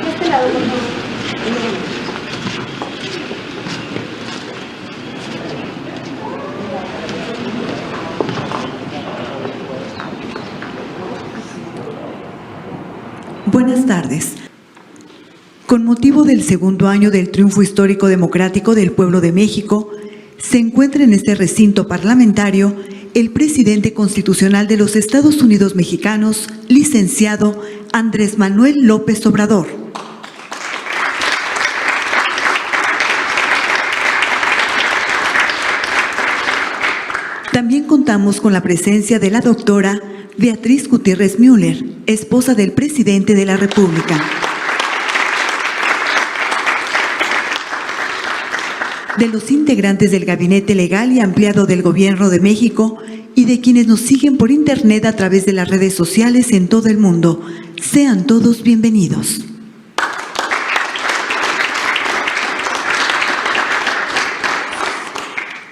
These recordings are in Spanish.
Este lado, por favor. Buenas tardes. Con motivo del segundo año del triunfo histórico democrático del pueblo de México, se encuentra en este recinto parlamentario el presidente constitucional de los Estados Unidos mexicanos, licenciado Andrés Manuel López Obrador. También contamos con la presencia de la doctora Beatriz Gutiérrez Müller, esposa del presidente de la República. De los integrantes del Gabinete Legal y Ampliado del Gobierno de México y de quienes nos siguen por Internet a través de las redes sociales en todo el mundo. Sean todos bienvenidos.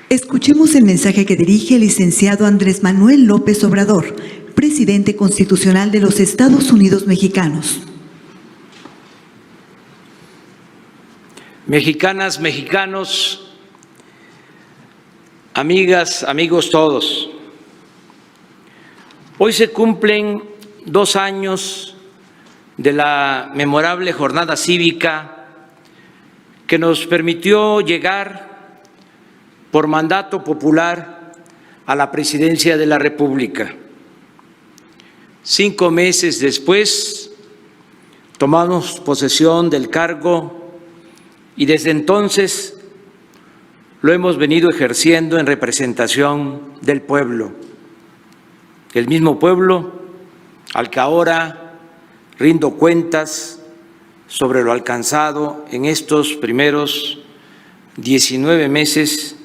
Escuchemos el mensaje que dirige el licenciado Andrés Manuel López Obrador, presidente constitucional de los Estados Unidos mexicanos. Mexicanas, mexicanos, amigas, amigos todos, hoy se cumplen 2 años de la memorable jornada cívica que nos permitió llegar por mandato popular a la presidencia de la República. 5 meses después, tomamos posesión del cargo y desde entonces lo hemos venido ejerciendo en representación del pueblo, el mismo pueblo al que ahora rindo cuentas sobre lo alcanzado en estos primeros 19 meses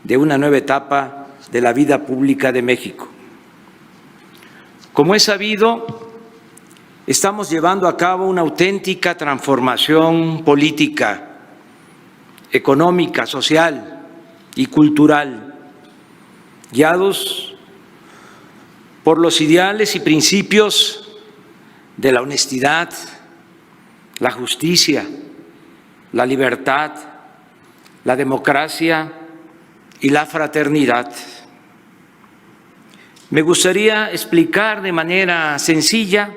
de una nueva etapa de la vida pública de México. Como es sabido, estamos llevando a cabo una auténtica transformación política, económica, social y cultural, guiados por los ideales y principios de la honestidad, la justicia, la libertad, la democracia y la fraternidad. Me gustaría explicar de manera sencilla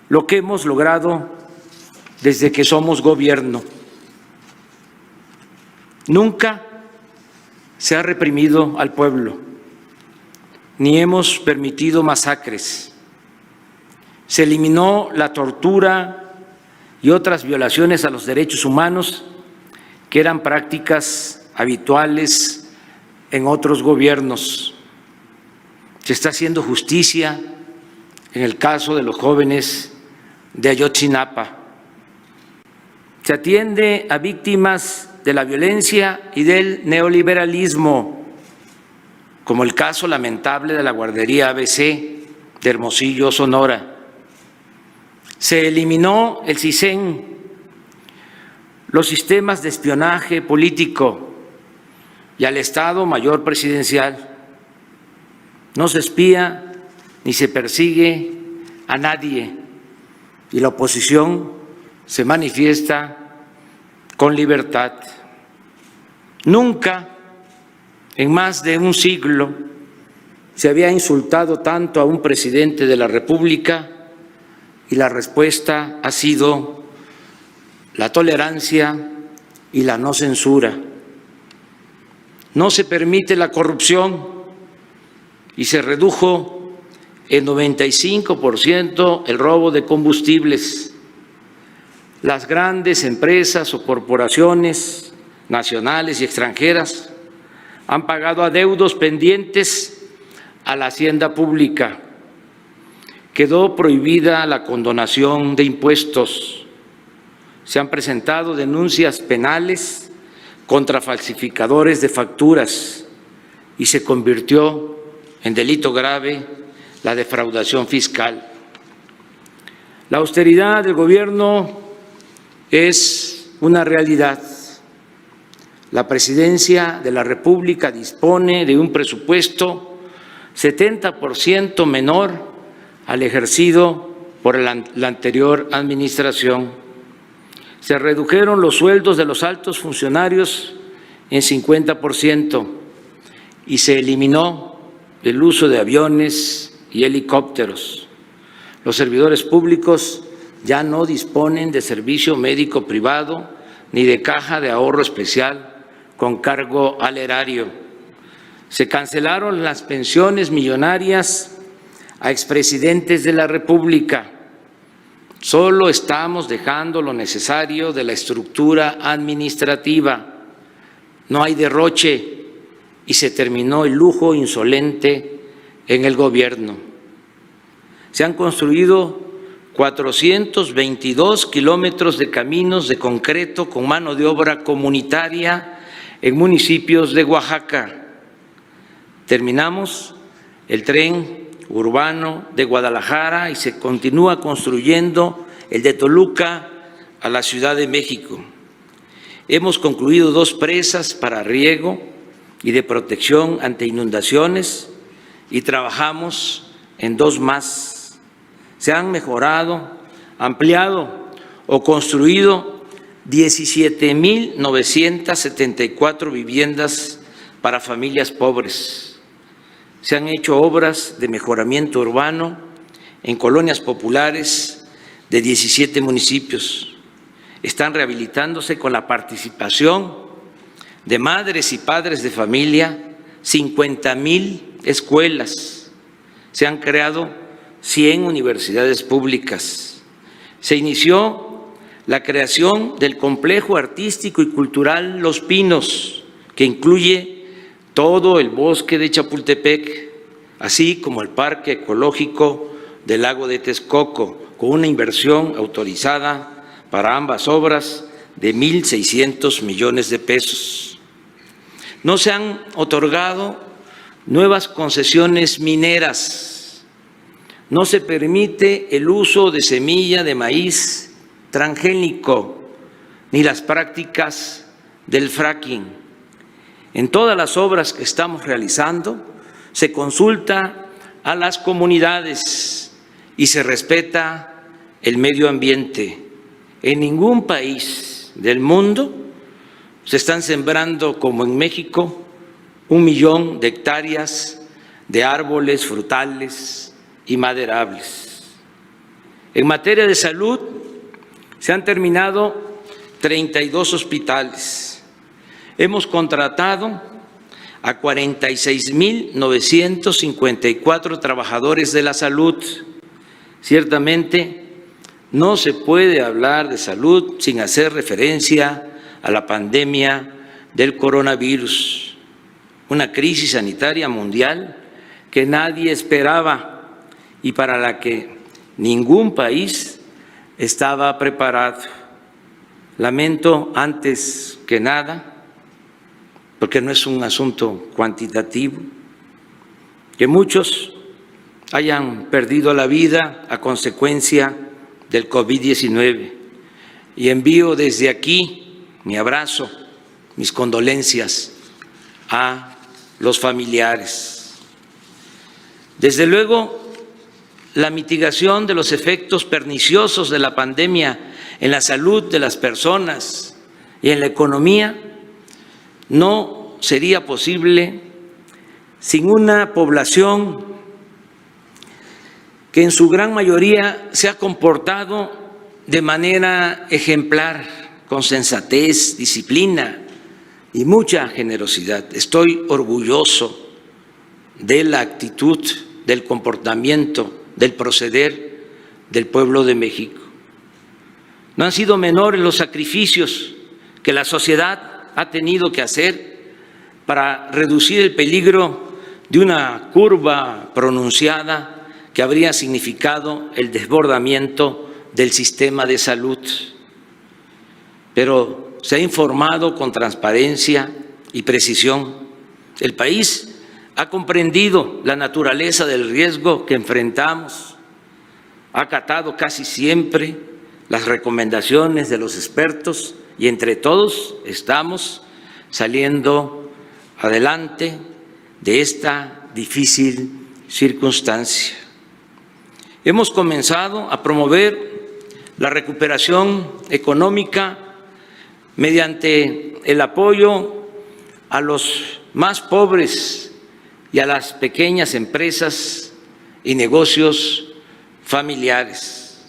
lo que hemos logrado desde que somos gobierno. Nunca se ha reprimido al pueblo, ni hemos permitido masacres. Se eliminó la tortura y otras violaciones a los derechos humanos que eran prácticas habituales en otros gobiernos. Se está haciendo justicia en el caso de los jóvenes de Ayotzinapa. Se atiende a víctimas de la violencia y del neoliberalismo, como el caso lamentable de la guardería ABC de Hermosillo, Sonora. Se eliminó el CISEN, los sistemas de espionaje político y al Estado Mayor Presidencial. No se espía ni se persigue a nadie y la oposición se manifiesta con libertad. Nunca en más de un siglo se había insultado tanto a un presidente de la República y la respuesta ha sido la tolerancia y la no censura. No se permite la corrupción y se redujo en 95% el robo de combustibles. Las grandes empresas o corporaciones nacionales y extranjeras han pagado adeudos pendientes a la hacienda pública. Quedó prohibida la condonación de impuestos. Se han presentado denuncias penales contra falsificadores de facturas y se convirtió en delito grave la defraudación fiscal. La austeridad del gobierno es una realidad. La Presidencia de la República dispone de un presupuesto 70% menor al ejercido por la anterior administración. Se redujeron los sueldos de los altos funcionarios en 50% y se eliminó el uso de aviones y helicópteros. Los servidores públicos ya no disponen de servicio médico privado ni de caja de ahorro especial con cargo al erario. Se cancelaron las pensiones millonarias a expresidentes de la República. Solo estamos dejando lo necesario de la estructura administrativa. No hay derroche y se terminó el lujo insolente en el gobierno. Se han construido 422 kilómetros de caminos de concreto con mano de obra comunitaria en municipios de Oaxaca. Terminamos el tren urbano de Guadalajara y se continúa construyendo el de Toluca a la Ciudad de México. Hemos concluido 2 presas para riego y de protección ante inundaciones y trabajamos en 2 más. Se han mejorado, ampliado o construido 17.974 viviendas para familias pobres. Se han hecho obras de mejoramiento urbano en colonias populares de 17 municipios. Están rehabilitándose con la participación de madres y padres de familia 50,000 escuelas. Se han creado 100 universidades públicas. Se inició la creación del complejo artístico y cultural Los Pinos, que incluye todo el bosque de Chapultepec, así como el Parque Ecológico del Lago de Texcoco, con una inversión autorizada para ambas obras de 1.600 millones de pesos. No se han otorgado nuevas concesiones mineras. No se permite el uso de semilla de maíz transgénico ni las prácticas del fracking. En todas las obras que estamos realizando se consulta a las comunidades y se respeta el medio ambiente. En ningún país del mundo se están sembrando, como en México, 1 millón de hectáreas de árboles frutales y maderables. En materia de salud, se han terminado 32 hospitales. Hemos contratado a 46.954 trabajadores de la salud. Ciertamente, no se puede hablar de salud sin hacer referencia a la pandemia del coronavirus, una crisis sanitaria mundial que nadie esperaba y para la que ningún país estaba preparado. Lamento antes que nada, porque no es un asunto cuantitativo, que muchos hayan perdido la vida a consecuencia del COVID-19 y envío desde aquí mi abrazo, mis condolencias a los familiares. Desde luego, la mitigación de los efectos perniciosos de la pandemia en la salud de las personas y en la economía no sería posible sin una población que en su gran mayoría se ha comportado de manera ejemplar, con sensatez, disciplina y mucha generosidad. Estoy orgulloso de la actitud, del comportamiento, del proceder del pueblo de México. No han sido menores los sacrificios que la sociedad ha tenido que hacer para reducir el peligro de una curva pronunciada que habría significado el desbordamiento del sistema de salud. Pero se ha informado con transparencia y precisión. El país ha comprendido la naturaleza del riesgo que enfrentamos, ha acatado casi siempre las recomendaciones de los expertos y entre todos estamos saliendo adelante de esta difícil circunstancia. Hemos comenzado a promover la recuperación económica mediante el apoyo a los más pobres y a las pequeñas empresas y negocios familiares.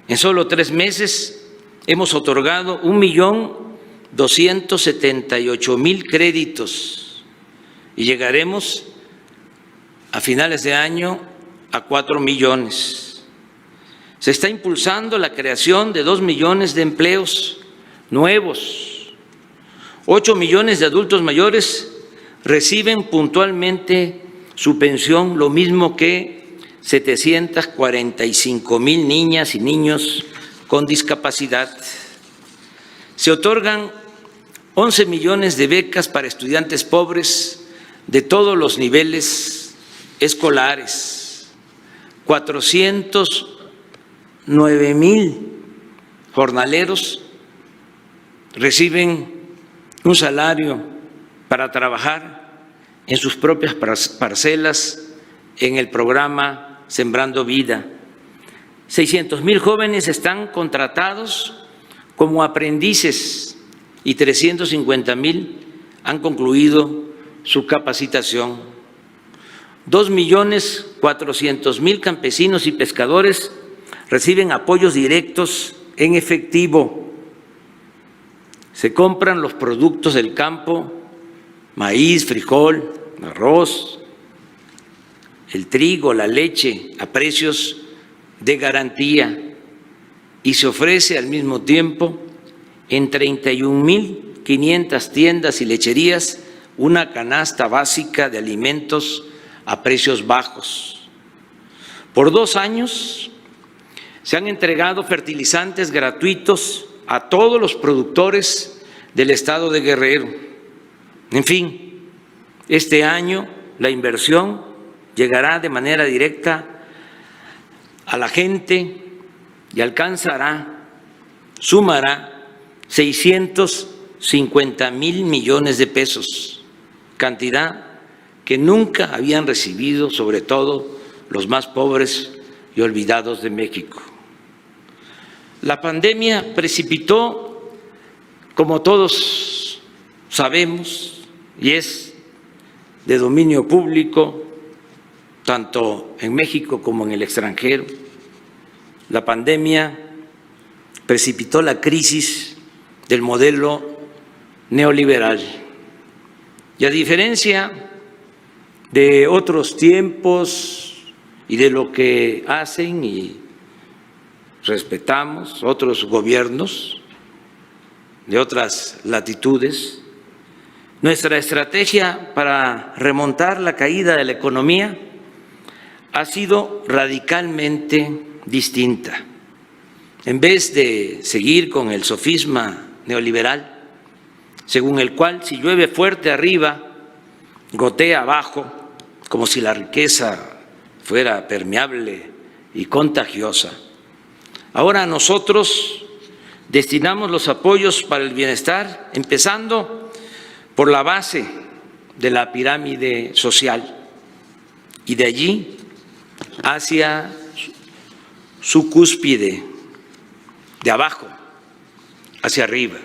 En solo 3 meses hemos otorgado 1.278.000 créditos y llegaremos a finales de año a 4 millones. Se está impulsando la creación de 2 millones de empleos nuevos. 8 millones de adultos mayores reciben puntualmente su pensión, lo mismo que 745.000 niñas y niños con discapacidad. Se otorgan 11 millones de becas para estudiantes pobres de todos los niveles escolares. 409.000 jornaleros reciben un salario para trabajar en sus propias parcelas en el programa Sembrando Vida. 600.000 jóvenes están contratados como aprendices y 350.000 han concluido su capacitación. 2.400.000 campesinos y pescadores reciben apoyos directos en efectivo. Se compran los productos del campo, maíz, frijol, arroz, el trigo, la leche, a precios de garantía y se ofrece al mismo tiempo en 31.500 tiendas y lecherías una canasta básica de alimentos a precios bajos. Por 2 años se han entregado fertilizantes gratuitos a todos los productores del estado de Guerrero. En fin, este año la inversión llegará de manera directa a la gente y sumará 650.000 millones de pesos, cantidad que nunca habían recibido, sobre todo los más pobres y olvidados de México. La pandemia precipitó, como todos sabemos, y es de dominio público, tanto en México como en el extranjero, la pandemia precipitó la crisis del modelo neoliberal. Y a diferencia de otros tiempos y de lo que hacen y respetamos otros gobiernos de otras latitudes, nuestra estrategia para remontar la caída de la economía ha sido radicalmente distinta. En vez de seguir con el sofisma neoliberal, según el cual si llueve fuerte arriba, gotea abajo, como si la riqueza fuera permeable y contagiosa, ahora nosotros destinamos los apoyos para el bienestar, empezando por la base de la pirámide social y de allí hacia su cúspide, de abajo hacia arriba.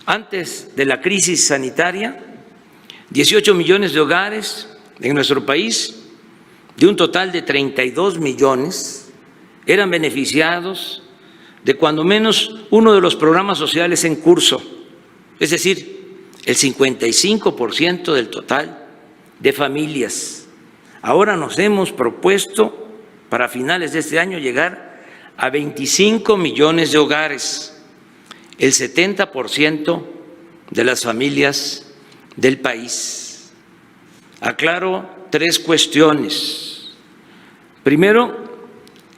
Antes de la crisis sanitaria, 18 millones de hogares en nuestro país, de un total de 32 millones, eran beneficiados de cuando menos uno de los programas sociales en curso, es decir, el 55% del total de familias. Ahora nos hemos propuesto para finales de este año llegar a 25 millones de hogares, el 70% de las familias del país. Aclaro 3 cuestiones. Primero,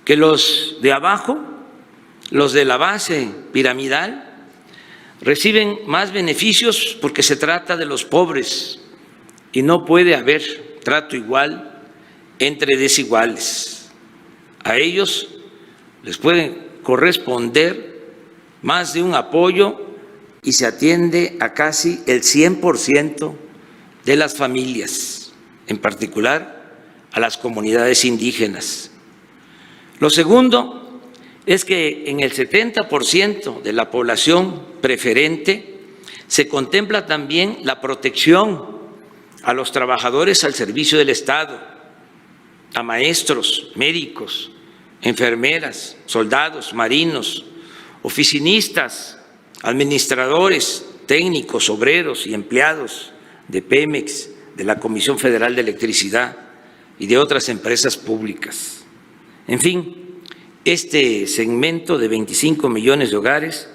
que los de abajo, los de la base piramidal, reciben más beneficios porque se trata de los pobres y no puede haber trato igual entre desiguales. A ellos les puede corresponder más de un apoyo y se atiende a casi el 100% de las familias, en particular a las comunidades indígenas. Lo segundo es que en el 70% de la población preferente se contempla también la protección a los trabajadores al servicio del Estado, a maestros, médicos, enfermeras, soldados, marinos, oficinistas, administradores, técnicos, obreros y empleados de Pemex, de la Comisión Federal de Electricidad y de otras empresas públicas. En fin, este segmento de 25 millones de hogares,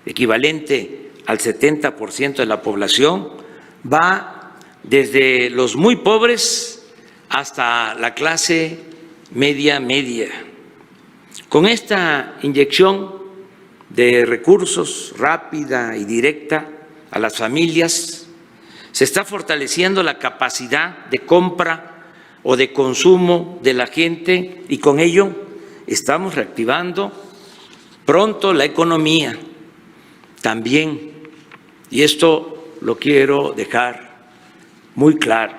equivalente al 70% de la población, va desde los muy pobres hasta la clase media. Con esta inyección de recursos rápida y directa a las familias, se está fortaleciendo la capacidad de compra o de consumo de la gente y con ello estamos reactivando pronto la economía también. Y esto lo quiero dejar muy claro.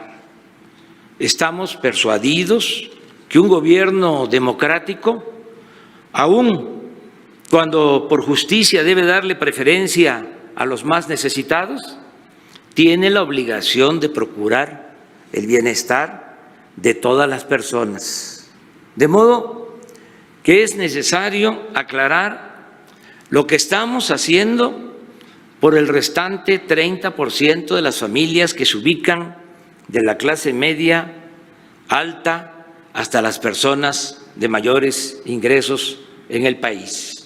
Estamos persuadidos que un gobierno democrático, aun cuando por justicia debe darle preferencia a los más necesitados, tiene la obligación de procurar el bienestar de todas las personas. De modo que es necesario aclarar lo que estamos haciendo por el restante 30% de las familias que se ubican de la clase media, alta, hasta las personas de mayores ingresos en el país.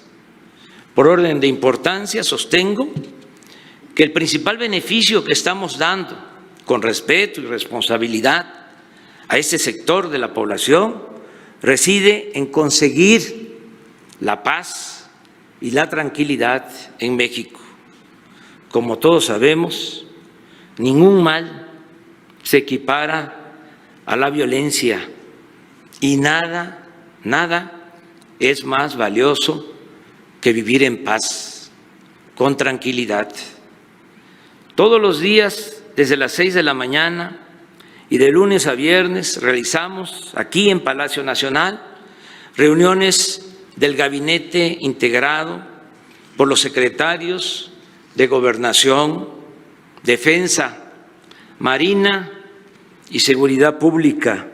Por orden de importancia, sostengo que el principal beneficio que estamos dando con respeto y responsabilidad a este sector de la población reside en conseguir la paz y la tranquilidad en México. Como todos sabemos, ningún mal se equipara a la violencia y nada es más valioso que vivir en paz, con tranquilidad. Todos los días, desde las 6 de la mañana y de lunes a viernes, realizamos aquí en Palacio Nacional reuniones del gabinete integrado por los secretarios de Gobernación, Defensa, Marina y Seguridad Pública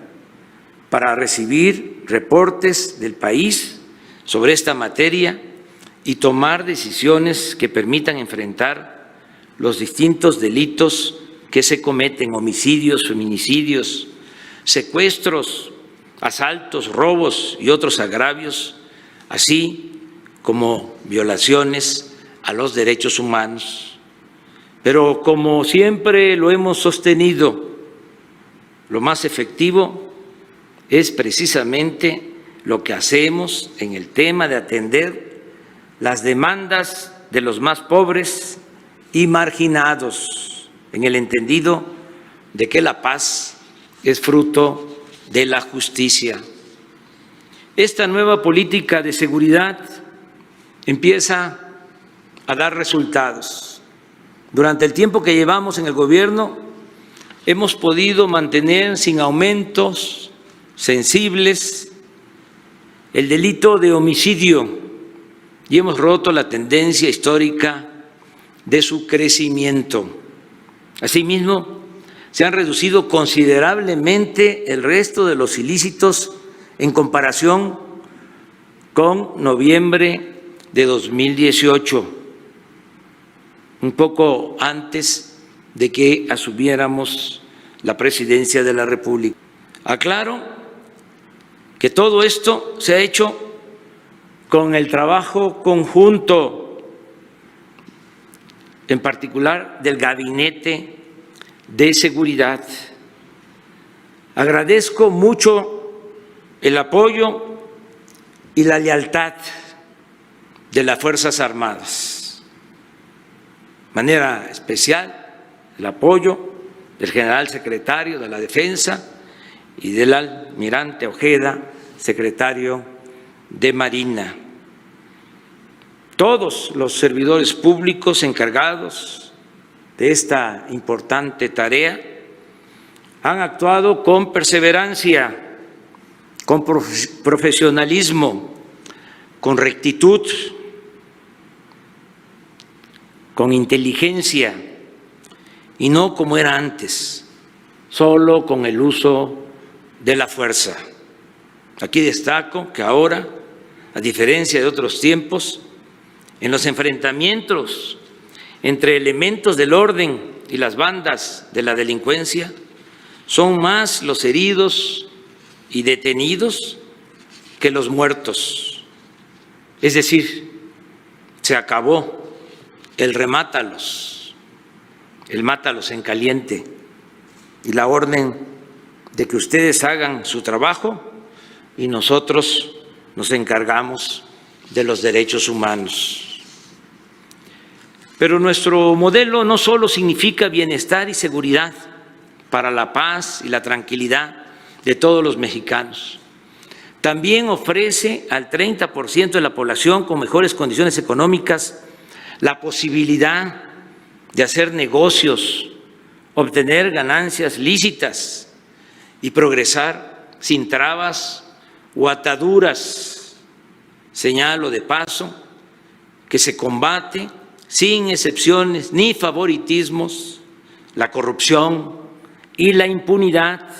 para recibir reportes del país sobre esta materia y tomar decisiones que permitan enfrentar los distintos delitos que se cometen, homicidios, feminicidios, secuestros, asaltos, robos y otros agravios, así como violaciones a los derechos humanos. Pero como siempre lo hemos sostenido, lo más efectivo es precisamente lo que hacemos en el tema de atender las demandas de los más pobres y marginados, en el entendido de que la paz es fruto de la justicia. Esta nueva política de seguridad empieza a dar resultados. Durante el tiempo que llevamos en el gobierno, hemos podido mantener sin aumentos sensibles el delito de homicidio y hemos roto la tendencia histórica de su crecimiento. Asimismo, se han reducido considerablemente el resto de los ilícitos en comparación con noviembre de 2018, un poco antes de que asumiéramos la presidencia de la República. Aclaro que todo esto se ha hecho con el trabajo conjunto, en particular del Gabinete de Seguridad. Agradezco mucho el apoyo y la lealtad de las Fuerzas Armadas. De manera especial, el apoyo del general secretario de la Defensa y del almirante Ojeda, secretario de Marina. Todos los servidores públicos encargados de esta importante tarea han actuado con perseverancia, con profesionalismo, con rectitud, con inteligencia, y no como era antes, solo con el uso de la fuerza. Aquí destaco que ahora, a diferencia de otros tiempos, en los enfrentamientos entre elementos del orden y las bandas de la delincuencia, son más los heridos y detenidos que los muertos. Es decir, se acabó el remátalos, el mátalos en caliente, y la orden de que ustedes hagan su trabajo y nosotros nos encargamos de los derechos humanos. Pero nuestro modelo no solo significa bienestar y seguridad para la paz y la tranquilidad de todos los mexicanos, también ofrece al 30% de la población con mejores condiciones económicas la posibilidad de hacer negocios, obtener ganancias lícitas y progresar sin trabas o ataduras. Señalo de paso que se combate sin excepciones ni favoritismos la corrupción y la impunidad,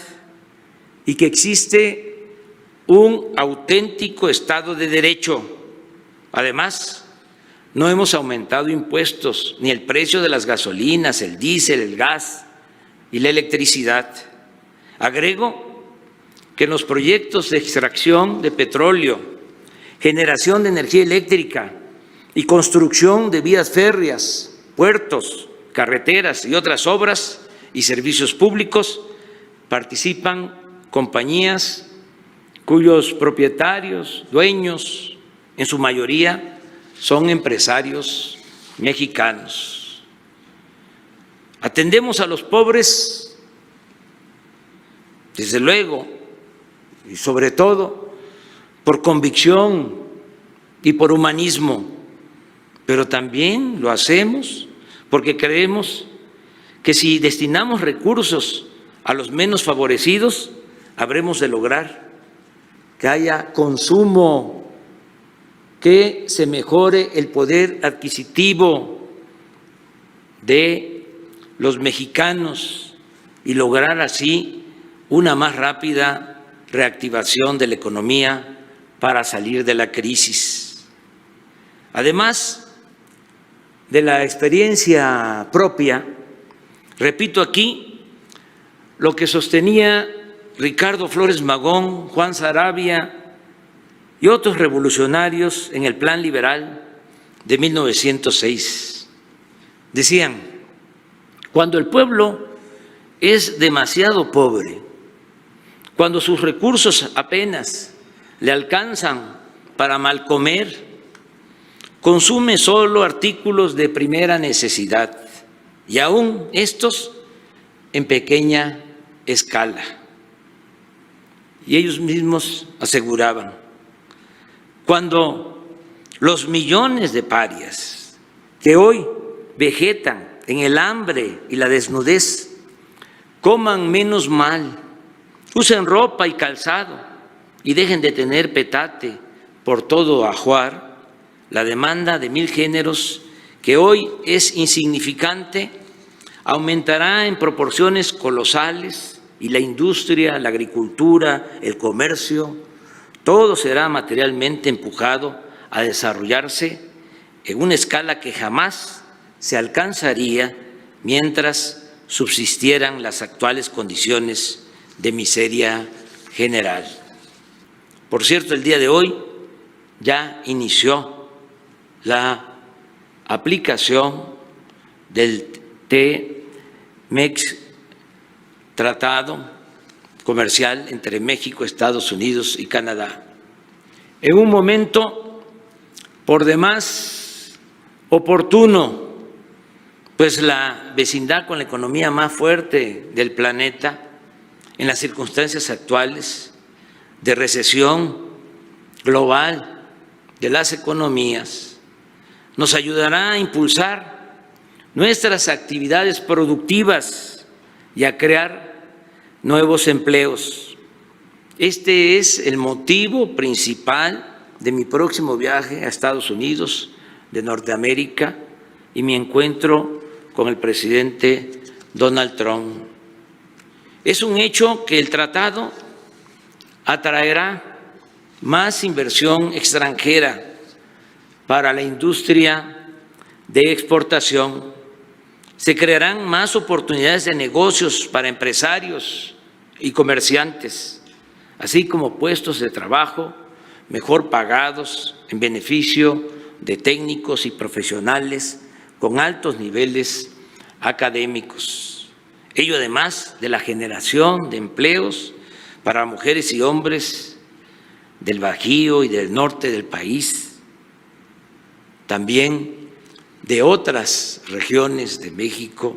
y que existe un auténtico Estado de Derecho. Además, no hemos aumentado impuestos ni el precio de las gasolinas, el diésel, el gas y la electricidad. Agrego que en los proyectos de extracción de petróleo, generación de energía eléctrica y construcción de vías férreas, puertos, carreteras y otras obras y servicios públicos participan compañías cuyos propietarios, dueños, en su mayoría son empresarios mexicanos. Atendemos a los pobres, desde luego, y sobre todo por convicción y por humanismo, pero también lo hacemos porque creemos que si destinamos recursos a los menos favorecidos, habremos de lograr que haya consumo, que se mejore el poder adquisitivo de los mexicanos y lograr así una más rápida reactivación de la economía para salir de la crisis. Además de la experiencia propia, repito aquí lo que sostenía Ricardo Flores Magón, Juan Saravia y otros revolucionarios en el Plan Liberal de 1906. Decían: cuando el pueblo es demasiado pobre, cuando sus recursos apenas le alcanzan para mal comer, consume solo artículos de primera necesidad, y aún estos en pequeña escala. Y ellos mismos aseguraban: cuando los millones de parias que hoy vegetan en el hambre y la desnudez coman menos mal, usen ropa y calzado y dejen de tener petate por todo ajuar, la demanda de 1000 géneros, que hoy es insignificante, aumentará en proporciones colosales, y la industria, la agricultura, el comercio, todo será materialmente empujado a desarrollarse en una escala que jamás se alcanzaría mientras subsistieran las actuales condiciones de miseria general. Por cierto, el día de hoy ya inició la aplicación del TMEC, Tratado Comercial entre México, Estados Unidos y Canadá, en un momento por demás oportuno, pues la vecindad con la economía más fuerte del planeta, en las circunstancias actuales de recesión global de las economías, nos ayudará a impulsar nuestras actividades productivas y a crear nuevos empleos. Este es el motivo principal de mi próximo viaje a Estados Unidos de Norteamérica y mi encuentro con el presidente Donald Trump. Es un hecho que el tratado atraerá más inversión extranjera para la industria de exportación. Se crearán más oportunidades de negocios para empresarios y comerciantes, así como puestos de trabajo mejor pagados en beneficio de técnicos y profesionales con altos niveles académicos. Ello además de la generación de empleos para mujeres y hombres del Bajío y del norte del país, también de otras regiones de México.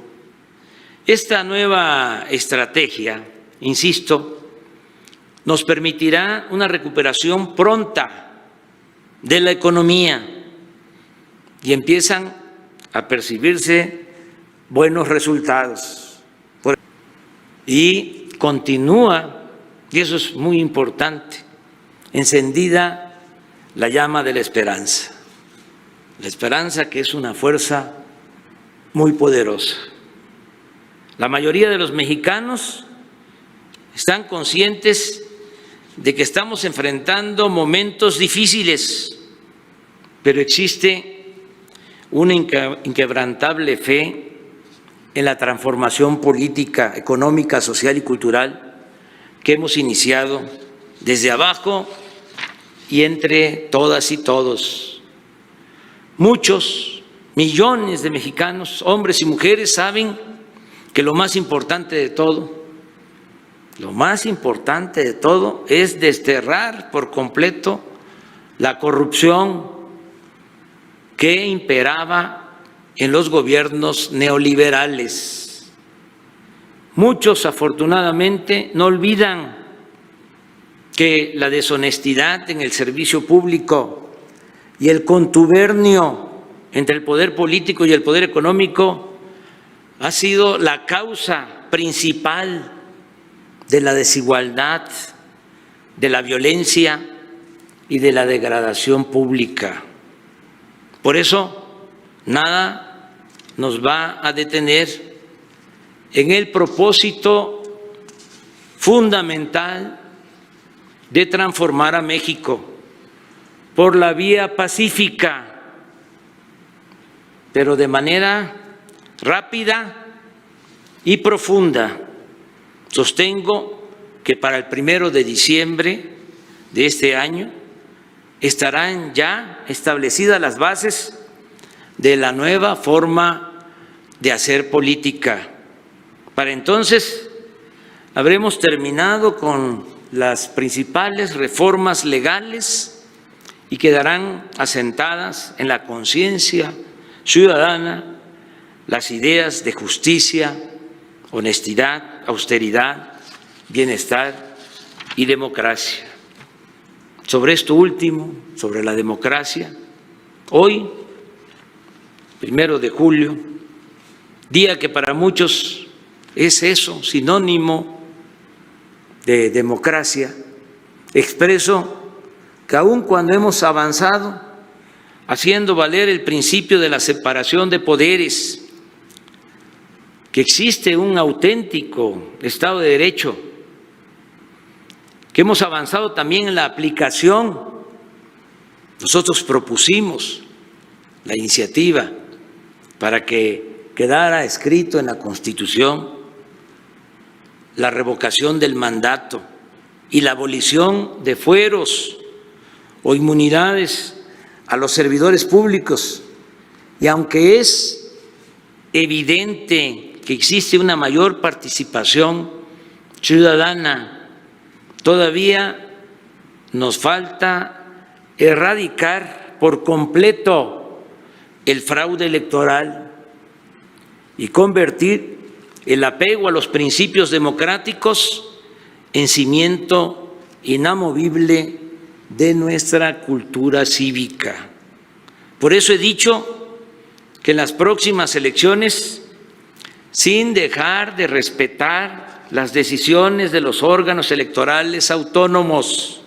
Esta nueva estrategia, insisto, nos permitirá una recuperación pronta de la economía y empiezan a percibirse buenos resultados. Y continúa, y eso es muy importante, encendida la llama de la esperanza que es una fuerza muy poderosa. La mayoría de los mexicanos están conscientes de que estamos enfrentando momentos difíciles, pero existe una inquebrantable fe en la transformación política, económica, social y cultural que hemos iniciado desde abajo y entre todas y todos. Muchos, millones de mexicanos, hombres y mujeres, saben que lo más importante de todo es desterrar por completo la corrupción que imperaba en los gobiernos neoliberales. Muchos, afortunadamente, no olvidan que la deshonestidad en el servicio público y el contubernio entre el poder político y el poder económico ha sido la causa principal de la desigualdad, de la violencia y de la degradación pública. Por eso, nada nos va a detener en el propósito fundamental de transformar a México por la vía pacífica, pero de manera rápida y profunda. Sostengo que para el 1 de diciembre de este año estarán ya establecidas las bases de la nueva forma de hacer política. Para entonces habremos terminado con las principales reformas legales y quedarán asentadas en la conciencia ciudadana las ideas de justicia, honestidad, austeridad, bienestar y democracia. Sobre esto último, sobre la democracia, hoy, 1 de julio, día que para muchos es eso, sinónimo de democracia, expreso que aun cuando hemos avanzado haciendo valer el principio de la separación de poderes, que existe un auténtico Estado de Derecho, que hemos avanzado también en la aplicación. Nosotros propusimos la iniciativa para que quedara escrito en la Constitución la revocación del mandato y la abolición de fueros o inmunidades a los servidores públicos. Y aunque es evidente que existe una mayor participación ciudadana, todavía nos falta erradicar por completo el fraude electoral y convertir el apego a los principios democráticos en cimiento inamovible de nuestra cultura cívica. Por eso he dicho que en las próximas elecciones, sin dejar de respetar las decisiones de los órganos electorales autónomos,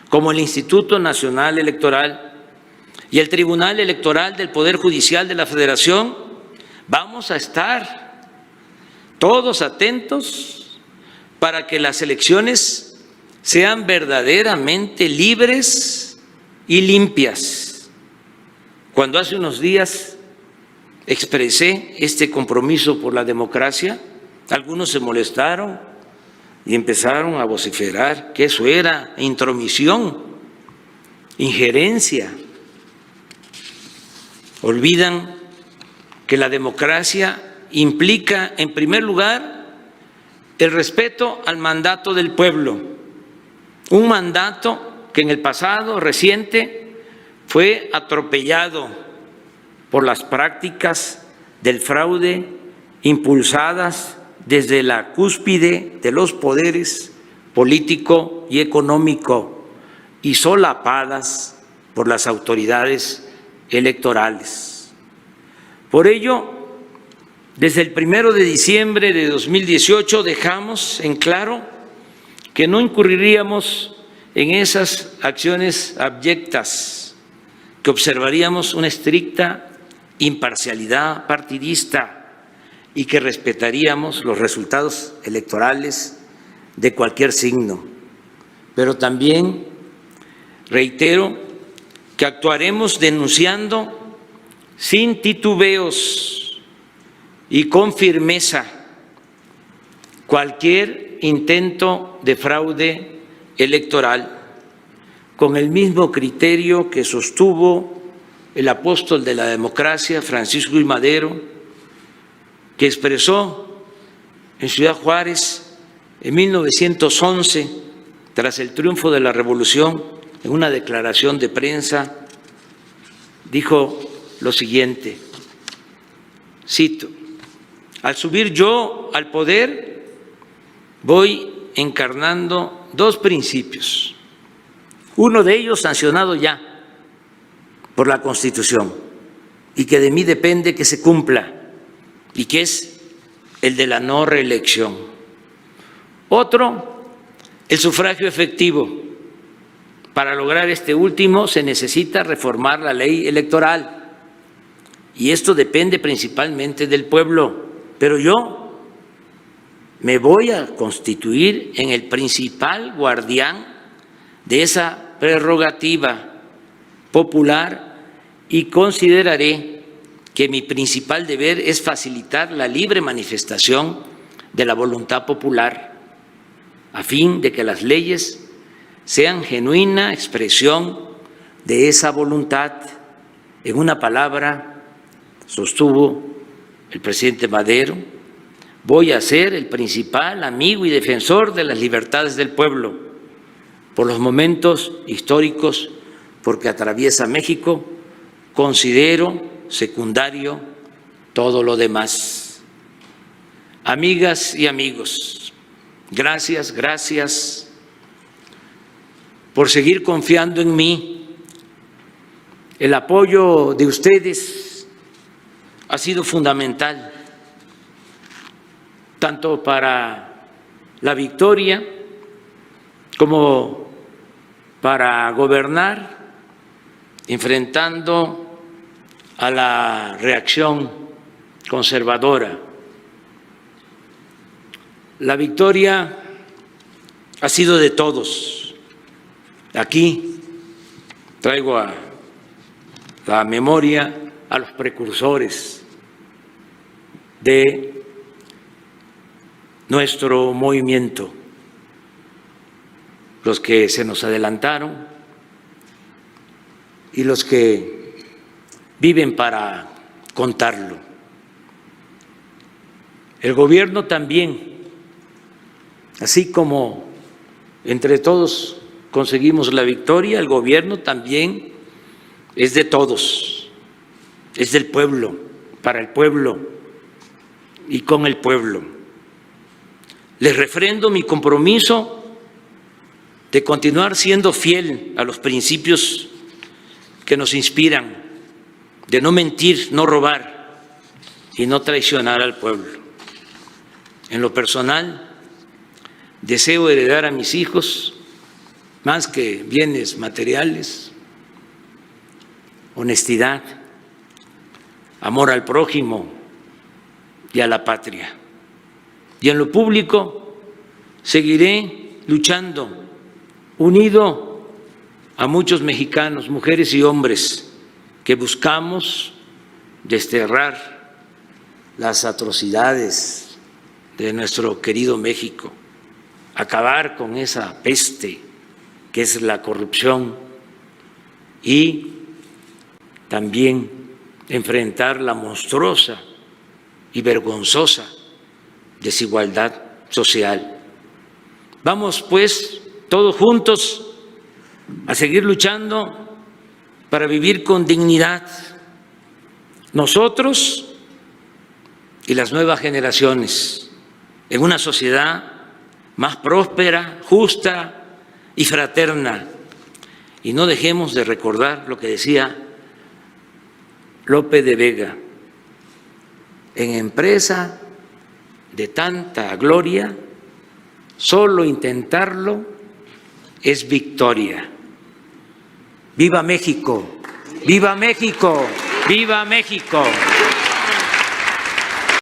como el Instituto Nacional Electoral y el Tribunal Electoral del Poder Judicial de la Federación, vamos a estar todos atentos para que las elecciones sean verdaderamente libres y limpias. Cuando hace unos días expresé este compromiso por la democracia, algunos se molestaron y empezaron a vociferar que eso era intromisión, injerencia. Olvidan que la democracia implica, en primer lugar, el respeto al mandato del pueblo, un mandato que en el pasado reciente fue atropellado por las prácticas del fraude impulsadas desde la cúspide de los poderes político y económico y solapadas por las autoridades electorales. Por ello, desde el 1 de diciembre de 2018 dejamos en claro que no incurriríamos en esas acciones abyectas, que observaríamos una estricta imparcialidad partidista y que respetaríamos los resultados electorales de cualquier signo. Pero también reitero que actuaremos denunciando sin titubeos y con firmeza cualquier intento de fraude electoral, con el mismo criterio que sostuvo el apóstol de la democracia, Francisco I. Madero, que expresó en Ciudad Juárez en 1911, tras el triunfo de la Revolución, en una declaración de prensa, dijo lo siguiente, cito: al subir yo al poder, voy encarnando dos principios, uno de ellos sancionado ya por la Constitución y que de mí depende que se cumpla, y que es el de la no reelección. Otro, el sufragio efectivo. Para lograr este último se necesita reformar la ley electoral y esto depende principalmente del pueblo, pero yo me voy a constituir en el principal guardián de esa prerrogativa popular y consideraré que mi principal deber es facilitar la libre manifestación de la voluntad popular a fin de que las leyes sean genuina expresión de esa voluntad. En una palabra, sostuvo el presidente Madero, voy a ser el principal amigo y defensor de las libertades del pueblo por los momentos históricos porque atraviesa México, considero secundario todo lo demás. Amigas y amigos, gracias por seguir confiando en mí. El apoyo de ustedes ha sido fundamental, tanto para la victoria como para gobernar, enfrentando a la reacción conservadora. La victoria ha sido de todos. Aquí traigo a la memoria a los precursores de nuestro movimiento, los que se nos adelantaron y los que viven para contarlo. El gobierno también, así como entre todos conseguimos la victoria, el gobierno también es de todos, es del pueblo, para el pueblo y con el pueblo. Les refrendo mi compromiso de continuar siendo fiel a los principios que nos inspiran de no mentir, no robar y no traicionar al pueblo. En lo personal, deseo heredar a mis hijos, más que bienes materiales, honestidad, amor al prójimo y a la patria. Y en lo público seguiré luchando, unido a muchos mexicanos, mujeres y hombres, que buscamos desterrar las atrocidades de nuestro querido México, acabar con esa peste que es la corrupción y también enfrentar la monstruosa y vergonzosa desigualdad social. Vamos, pues, todos juntos a seguir luchando para vivir con dignidad, nosotros y las nuevas generaciones, en una sociedad más próspera, justa y fraterna. Y no dejemos de recordar lo que decía Lope de Vega: en empresa de tanta gloria, solo intentarlo es victoria. ¡Viva México! ¡Viva México! ¡Viva México!